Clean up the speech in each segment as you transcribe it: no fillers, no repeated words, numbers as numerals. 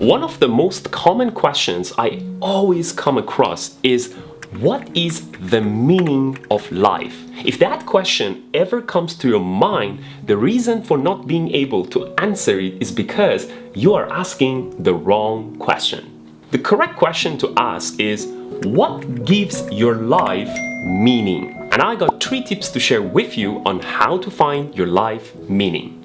One of the most common questions I always come across is, what is the meaning of life? If that question ever comes to your mind, the reason for not being able to answer it is because you are asking the wrong question. The correct question to ask is, what gives your life meaning? And I got 3 tips to share with you on how to find your life meaning.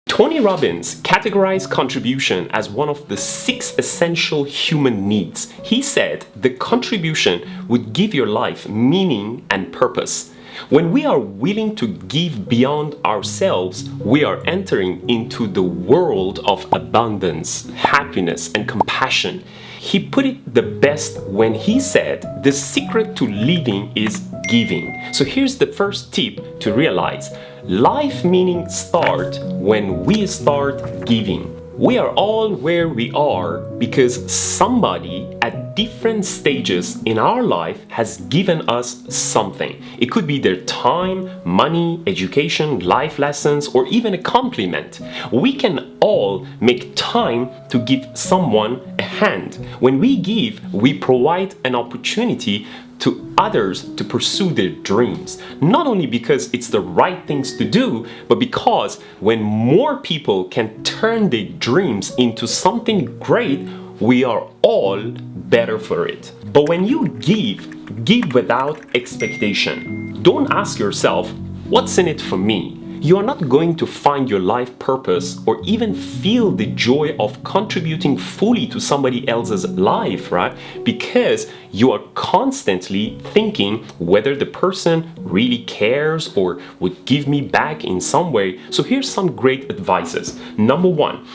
Tony Robbins categorized contribution as one of the 6 essential human needs. He said the contribution would give your life meaning and purpose. When we are willing to give beyond ourselves, we are entering into the world of abundance, happiness, and compassion. He put it the best when he said, the secret to living is giving. So here's the first tip to realize. Life meaning starts when we start giving. We are all where we are because somebody at different stages in our life has given us something. It could be their time, money, education, life lessons, or even a compliment. We can all make time to give someone a hand. When we give, we provide an opportunity to others to pursue their dreams. Not only because it's the right things to do, but because when more people can turn their dreams into something great, we are all better for it. But when you give without expectation. Don't ask yourself, what's in it for me? You are not going to find your life purpose or even feel the joy of contributing fully to somebody else's life, right? Because you are constantly thinking whether the person really cares or would give me back in some way. So here's some great advices. Number 1,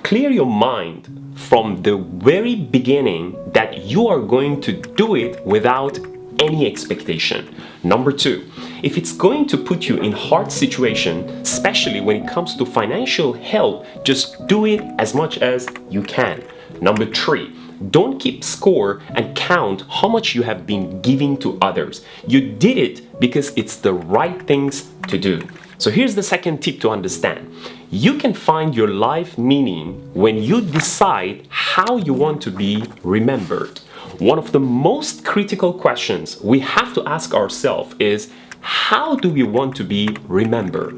clear your mind from the very beginning that you are going to do it without any expectation. Number 2, if it's going to put you in hard situation, especially when it comes to financial help, just do it as much as you can. Number 3, don't keep score and count how much you have been giving to others. You did it because it's the right things to do. So here's the second tip to understand. You can find your life meaning when you decide how you want to be remembered. One of the most critical questions we have to ask ourselves is, how do we want to be remembered?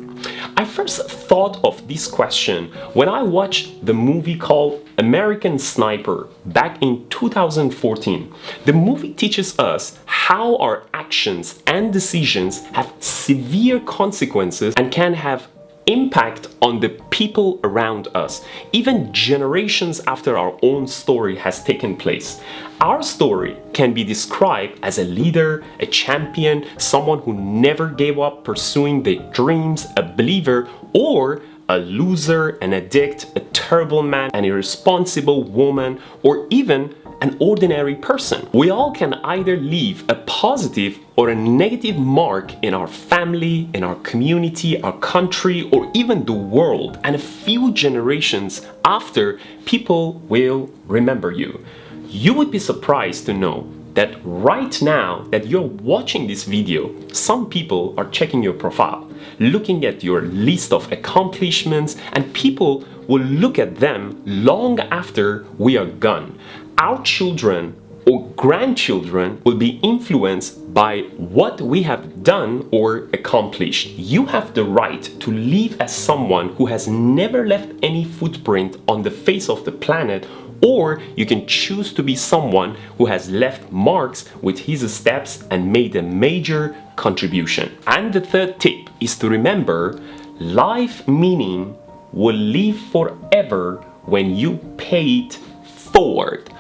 I first thought of this question when I watched the movie called American Sniper back in 2014. The movie teaches us how our actions and decisions have severe consequences and can have impact on the people around us, even generations after our own story has taken place. Our story can be described as a leader, a champion, someone who never gave up pursuing their dreams, a believer, or a loser, an addict, a terrible man, an irresponsible woman, or even an ordinary person. We all can either leave a positive or a negative mark in our family, in our community, our country, or even the world. And a few generations after, people will remember you. You would be surprised to know that right now that you're watching this video, some people are checking your profile, looking at your list of accomplishments, and people will look at them long after we are gone. Our children or grandchildren will be influenced by what we have done or accomplished. You have the right to live as someone who has never left any footprint on the face of the planet, or you can choose to be someone who has left marks with his steps and made a major contribution. And the third tip is to remember, life meaning will live forever when you pay it forward.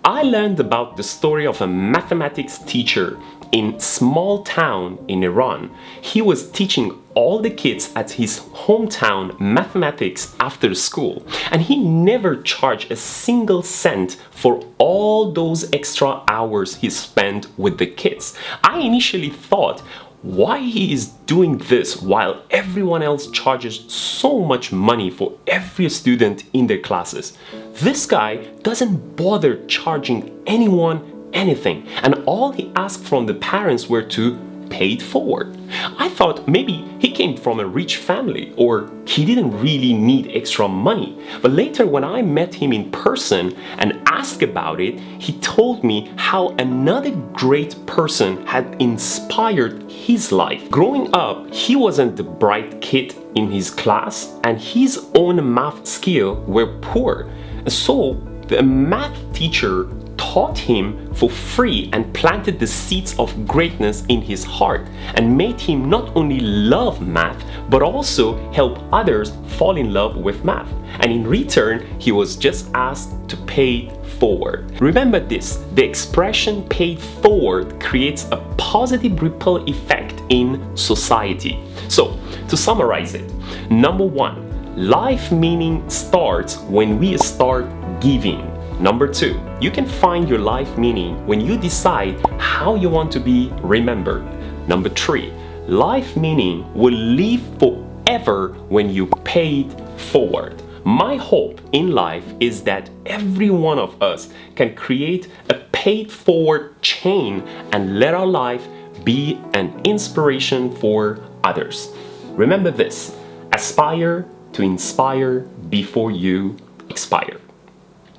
I learned about the story of a mathematics teacher in a small town in Iran. He was teaching all the kids at his hometown mathematics after school, and he never charged a single cent for all those extra hours he spent with the kids. I initially thought, why he is doing this while everyone else charges so much money for every student in their classes. This guy doesn't bother charging anyone anything, and all he asked from the parents were to paid forward. I thought maybe he came from a rich family or he didn't really need extra money. But later when I met him in person and asked about it, he told me how another great person had inspired his life. Growing up, he wasn't the bright kid in his class and his own math skills were poor. So the math teacher taught him for free and planted the seeds of greatness in his heart and made him not only love math but also help others fall in love with math. And in return, he was just asked to pay forward. Remember this, the expression paid forward creates a positive ripple effect in society. So, to summarize it, number one, life meaning starts when we start giving. Number two, you can find your life meaning when you decide how you want to be remembered. Number three, life meaning will live forever when you paid forward. My hope in life is that every one of us can create a paid forward chain and let our life be an inspiration for others. Remember this, aspire to inspire before you expire.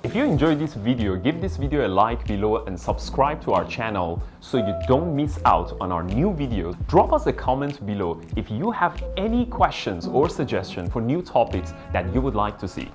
If you enjoyed this video, give this video a like below and subscribe to our channel so you don't miss out on our new videos. Drop us a comment below if you have any questions or suggestions for new topics that you would like to see.